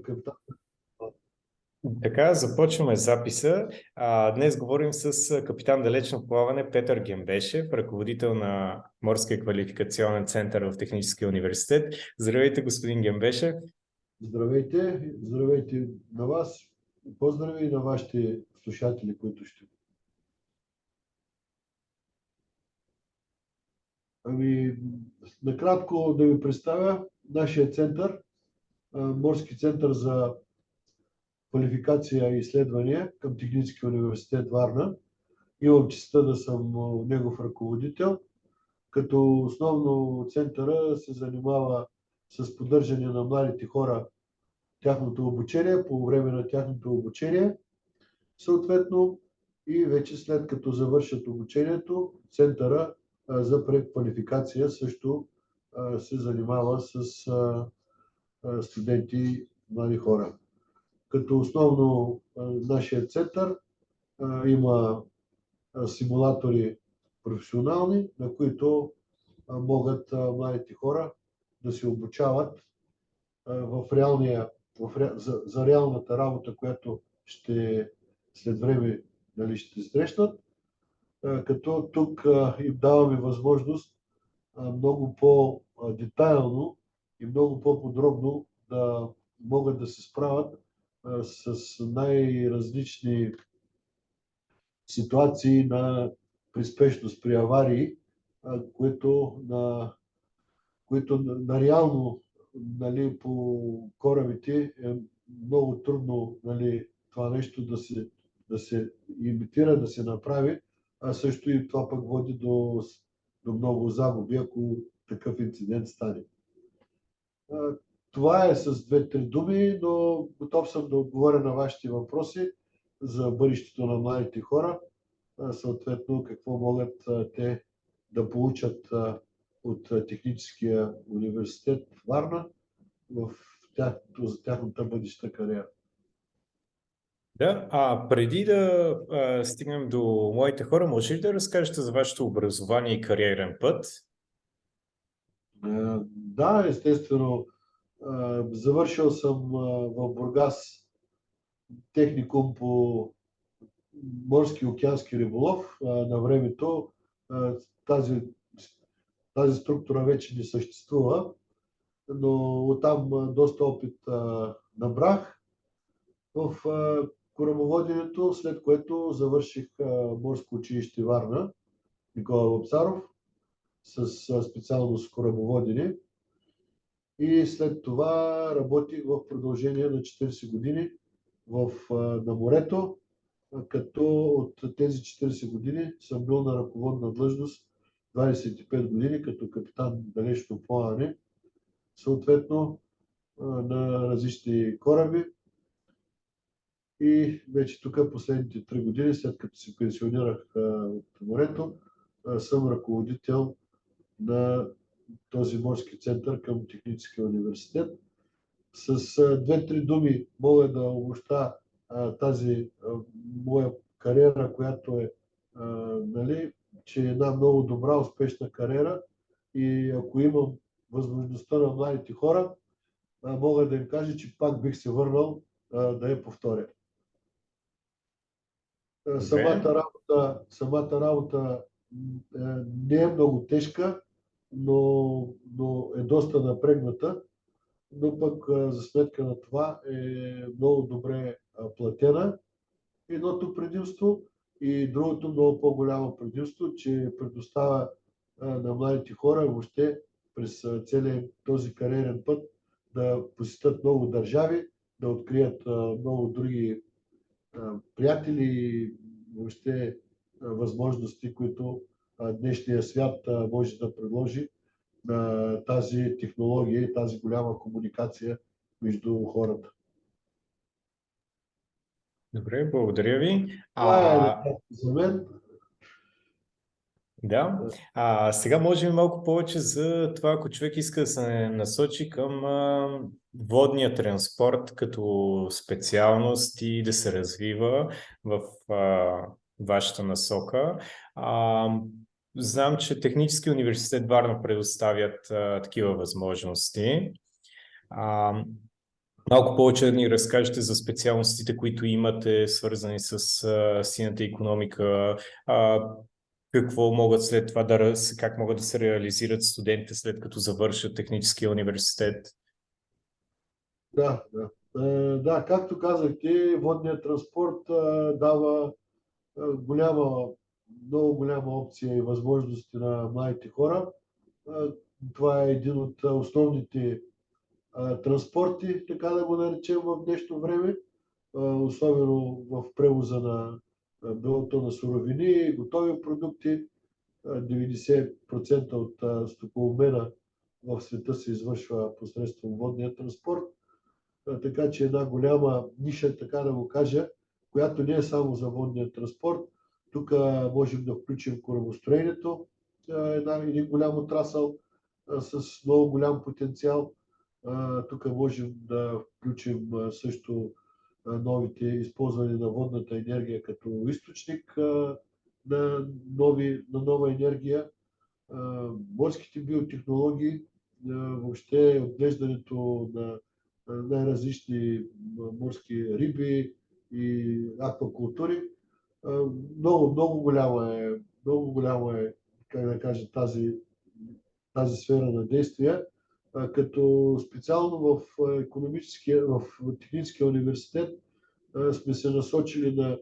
капитан. Така, започваме записа. Днес говорим с капитан далечно плаване Петър Гембешев, ръководител на Морския квалификационен център в Техническия университет. Здравейте, господин Гембешев. Здравейте, здравейте на вас. Поздрави и на вашите слушатели, които ще. Накратко да ви представя нашия център, Морски център за квалификация и изследвания към Техническия университет Варна. Имам честта да съм негов ръководител, като основно центъра се занимава с поддържане на младите хора, тяхното обучение, по време на тяхното обучение, съответно и вече след като завършат обучението, центъра за преквалификация също се занимава с студенти, млади хора. Като основно нашия център има симулатори професионални, на които могат младите хора да се обучават за реалната работа, която след време ще срещнат, като тук им даваме възможност много по-детайлно и много по-подробно да могат да се справят с най-различни ситуации при спешност, при аварии, които на реално, нали, по корабите е много трудно, нали, това нещо да се имитира, да се направи, а също и това пък води до много загуби, ако такъв инцидент стане. Това е с 2-3 думи, но готов съм да отговоря на вашите въпроси за бъдещето на младите хора, съответно какво могат те да получат от Техническия университет Варна за тяхната бъдеща кариера. Да, преди да стигнем до младите хора, може ли да разкажете за вашето образование и кариерен път? Да, естествено. Завършил съм в Бургас техникум по морски и океански риболов. На времето тази структура вече не съществува, но оттам доста опит набрах в корабоводенето, след което завърших Морско училище Варна, Никола Вапцаров, с специалност корабоводене. И след това работих в продължение на 40 години на морето, като от тези 40 години съм бил на ръководна длъжност 25 години като капитан далечно плаване, съответно на различни кораби. И вече тук последните 3 години, след като се пенсионирах от морето, съм ръководител на този морски център към Техническия университет. С 2-3 думи мога да обобщя тази моя кариера, която е, нали, че е една много добра, успешна кариера, и ако имам възможността на младите хора, мога да им кажа, че пак бих се върнал да я повторя. Самата работа не е много тежка, но е доста напрегната, но пък за сметка на това е много добре платена. Едното предимство, и другото много по-голямо предимство, че предоставя на младите хора въобще през целия този кариерен път да посетят много държави, да открият много други приятели и въобще възможности, които днешния свят може да предложи на тази технология и тази голяма комуникация между хората. Добре, благодаря ви. Това е за мен. Да. Сега може би малко повече за това, ако човек иска да се насочи към водния транспорт като специалност и да се развива в вашата насока. Знам, че Технически университет Варна предоставят такива възможности. Малко повече да ни разкажете за специалностите, които имате, свързани с синята икономика, а, какво могат след това как могат да се реализират студентите след като завършат техническия университет. Да, да. Да, както казахте, водният транспорт дава голяма, много голяма опция и възможности на младите хора. Това е един от основните транспорти, така да го наречем в днешно време, особено в превоза на било то на суровини, готови продукти. 90% от стокообмена в света се извършва посредством водния транспорт. Така че една голяма ниша, така да го кажа, която не е само за водния транспорт. Тук можем да включим корабостроението, един голям отрасъл с много голям потенциал. Тук можем да включим също новите използване на водната енергия като източник на нова енергия, морските биотехнологии, въобще отглеждането на най-различни морски риби и аквакултури. Много голяма е, как да кажа, тази сфера на действие, като специално в в техническия университет сме се насочили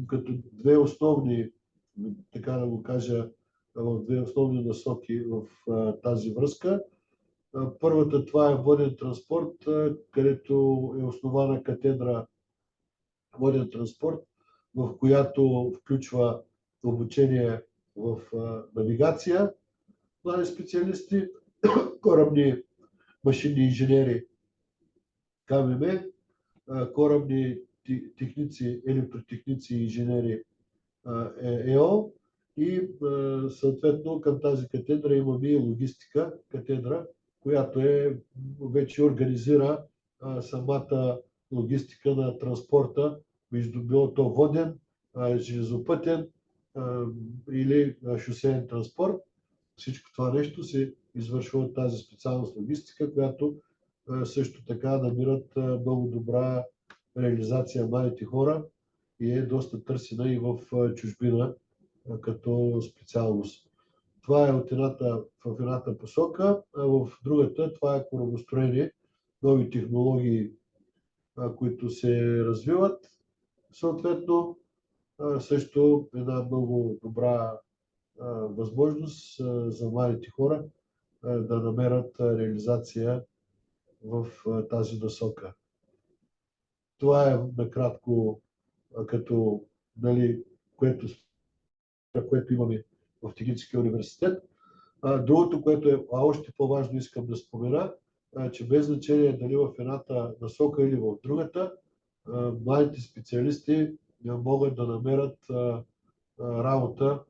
като две основни, така да го кажа, в две основни насоки в тази връзка. Първата това е воден транспорт, където е основана катедра воден транспорт, в която включва обучение в навигация, млади специалисти, корабни машинни инженери КММ, корабни техници, електротехници и инженери ЕО и съответно към тази катедра имаме и логистика катедра, която вече организира самата логистика на транспорта между било то воден, железопътен или шосеен транспорт. Всичко това нещо се извършва от тази специалност логистика, която също така намират много добра реализация младите хора и е доста търсена и в чужбина като специалност. Това е в едната посока, а в другата това е корабостроение, нови технологии, които се развиват. Съответно, също една много добра възможност за младите хора да намерят реализация в тази насока. Това е накратко като, нали, което имаме в Техническия университет. Другото, което е още по-важно, искам да спомена, че без значение дали в едната насока или в другата, младите специалисти могат да намерят работа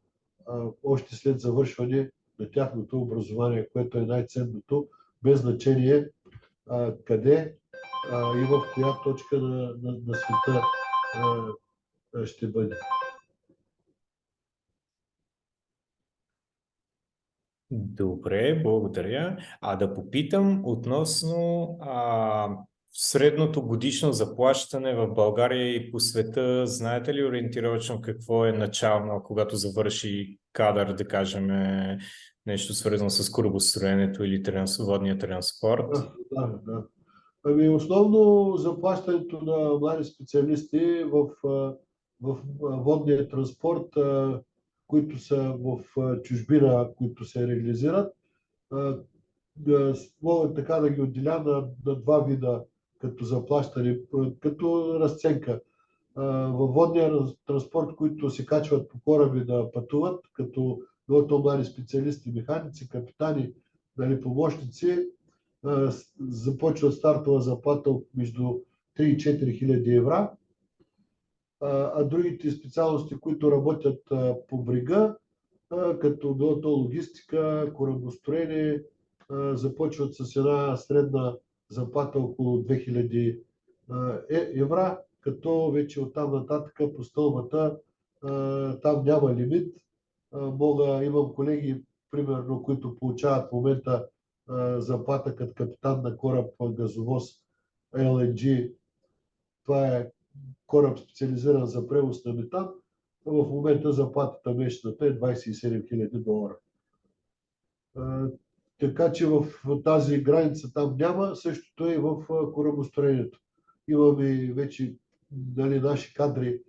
още след завършване на тяхното образование, което е най-ценното, без значение къде и в коя точка на света ще бъде. Добре, благодаря. Да попитам относно средното годишно заплащане в България и по света. Знаете ли ориентировачно какво е начално, когато завърши кадър, да кажем, нещо свързано с корабостроенето или водния транспорт? Да. Основно заплащането на млади специалисти в водния транспорт, които са в чужбина, които се реализират, мога така да ги отделя на два вида като заплащане, като разценка. Във водния транспорт, които се качват по кораби да пътуват, като било то млади специалисти, механици, капитани, нали, помощници, започва стартова заплата между 3 и 4 хиляди евро, а другите специалности, които работят по брега, като било то логистика, корабостроение, започват с една средна заплата около 2000 евро, като вече оттам нататък по стълбата там няма лимит. Имам колеги, примерно, които получават в момента заплата като капитан на кораб газовоз LNG. Това е кораб специализиран за превоз на метан. В момента заплатата месечната е $27,000. Така че в тази граница там няма, същото е и в корабостроението. Имаме вече наши кадри,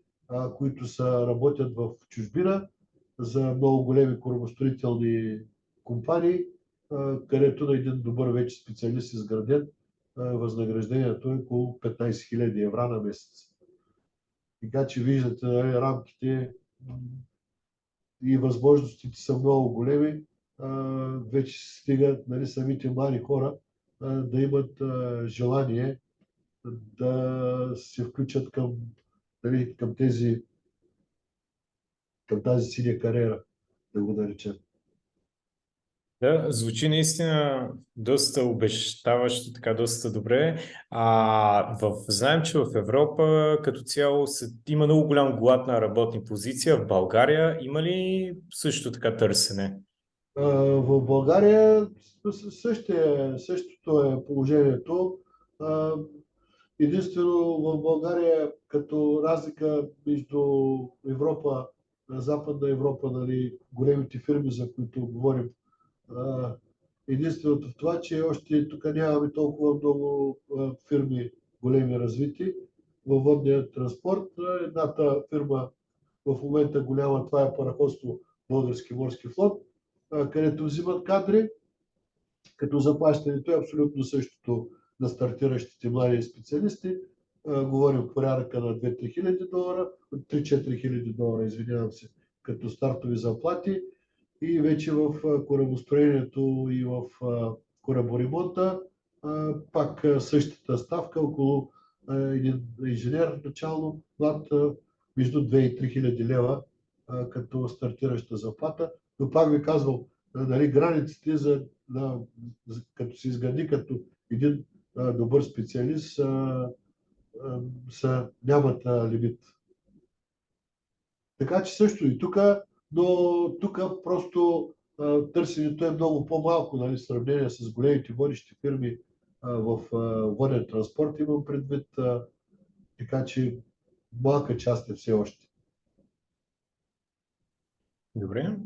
които работят в чужбина за много големи корабостроителни компании, където на един добър вече специалист изграден, възнаграждението е около 15,000 евро на месец. Така че виждате, рамките и възможностите са много големи. Вече стигат самите млади хора да имат желание да се включат към тази синя кариера, да го наречем. Да, звучи наистина доста обещаващо, така доста добре. Знаем, че в Европа като цяло има много голям глад на работни позиции. В България има ли също така търсене? В България същото е положението. Единствено в България, като разлика между Европа, Западна Европа, големите фирми, за които говорим, единственото в това, че още тук нямаме толкова много фирми големи развити във водния транспорт. Едната фирма в момента голяма, това е параходство Български морски флот, където взимат кадри, като заплащането е абсолютно същото на стартиращите млади специалисти. Говорим в порядъка на $2-3 000, $3-4 извинявам се, като стартови заплати. И вече в корабостроението и в кораборемонта пак същата ставка, около един инженер начално млад между 2 и 3 хиляди лева като стартираща заплата. Но пак ви казвам, границите като се изгради като един добър специалист нямат лимит. Така че също и тук, но тук просто търсенето е много по-малко, в сравнение с големите водещи фирми в воден транспорт, имам предвид, така че малка част е все още. Добре.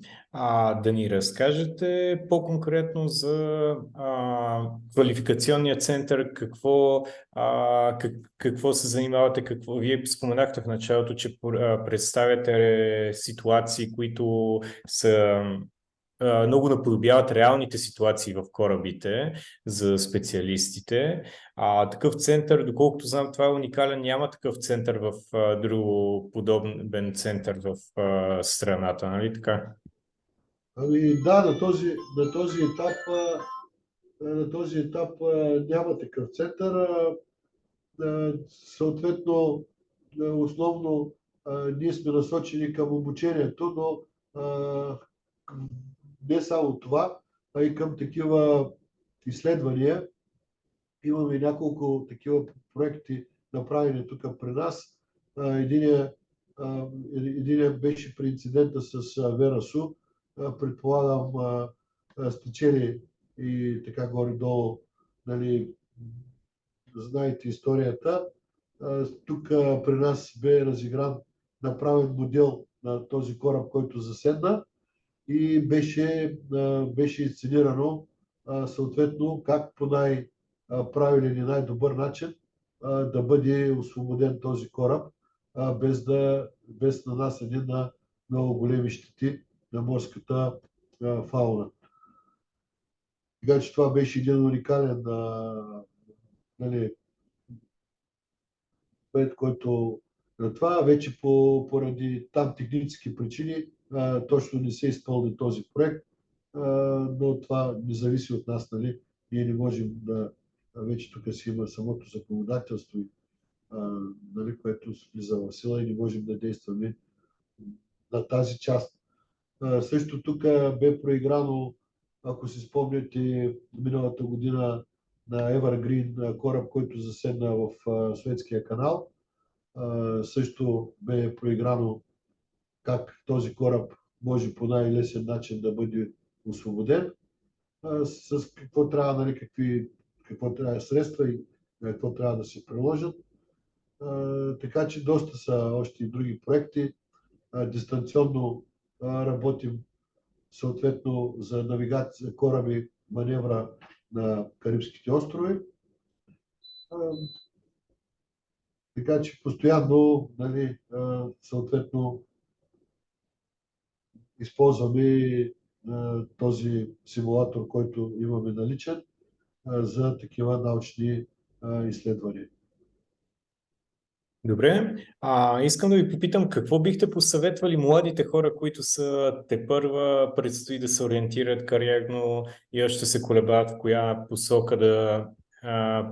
Да ни разкажете по-конкретно за квалификационния център, какво се занимавате, Вие споменахте в началото, че представяте ситуации, които са много наподобяват реалните ситуации в корабите за специалистите. Такъв център, доколкото знам, това е уникален, няма такъв център в друго подобен център в страната, нали така? Да, на този етап няма такъв център. Съответно, основно ние сме насочени към обучението, но не само това, а и към такива изследвания. Имаме няколко такива проекти направени тук при нас. Единият беше при инцидента с Верасу. Предполагам, спечели и така горе-долу, знаете историята. Тук при нас бе разигран, направен модел на този кораб, който заседна и беше инсценирано съответно как по най-правилен и най-добър начин да бъде освободен този кораб, без нанасяне на много големи щети на морската фауна. Така че това беше един уникален който това вече поради там технически причини точно не се изпълни този проект, но това не зависи от нас. Ние не можем вече тук си има самото законодателство, което влиза в сила и не можем да действаме на тази част. Също тук бе проиграно, ако си спомняте, миналата година на Evergreen кораб, който заседна в Суетския канал. Също бе проиграно как този кораб може по най-лесен начин да бъде освободен, с какво трябва, какво трябва средства какво трябва да се приложат. Така че доста са още и други проекти. Дистанционно работим съответно за навигация, кораби, маневра на Карибските острови. Така че постоянно, нали, съответно, използваме този симулатор, който имаме наличен за такива научни изследвания. Добре. Искам да ви попитам какво бихте посъветвали младите хора, които са тепърва, предстои да се ориентират кариерно и още се колебаят в коя посока да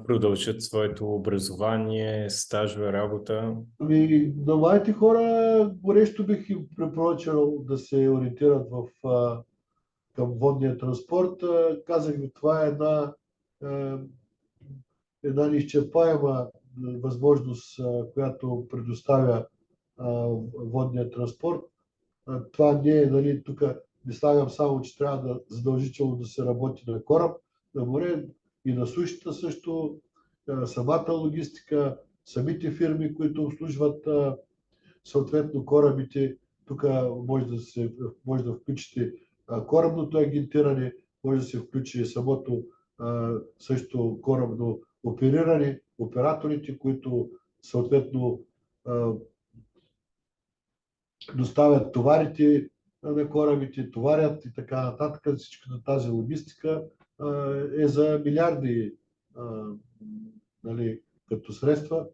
продължат своето образование, стажове, работа? Ами, на младите хора горещо бих им препоръчал да се ориентират към водния транспорт. Казах ви, това е една неизчерпаема възможност, която предоставя водния транспорт. Това не е, нали, тук не слагам само, че трябва да задължително да се работи на кораб, на море и на сушата също, самата логистика, самите фирми, които обслужват съответно корабите. Тук може да включите корабното агентиране, може да се включи самото също корабно опериране, операторите, които съответно доставят товарите на корабите, товарят и така нататък. Всичката тази логистика е за милиарди, нали, като средства,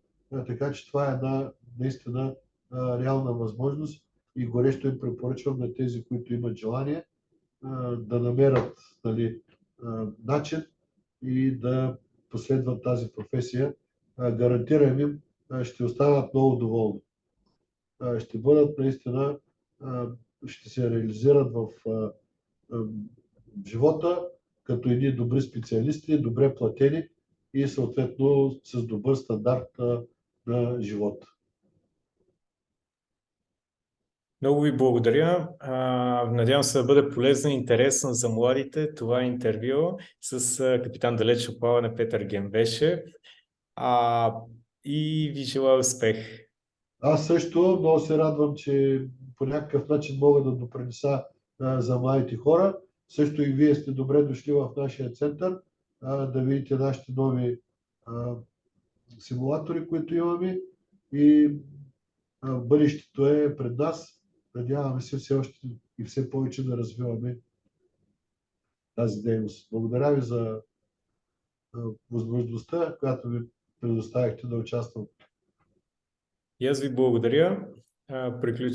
така че това е една наистина реална възможност и горещо им препоръчвам на тези, които имат желание, да намерят, нали, начин и да последват тази професия. Гарантирам им, ще останат много доволни. Ще бъдат наистина, ще се реализират в живота като едни добри специалисти, добре платени и съответно с добър стандарт на живота. Много ви благодаря. Надявам се да бъде полезно и интересно за младите това интервю с капитан далечно плаване Петър Генбешев. И ви желая успех. Аз също много се радвам, че по някакъв начин мога да допринеса за младите хора. Също и вие сте добре дошли в нашия център да видите нашите нови симулатори, които имаме, и бъдещето е пред нас. Надяваме се все още и все повече да развиваме тази дейност. Благодаря ви за възможността, която ми предоставихте да участвам. И аз ви благодаря. Приключвам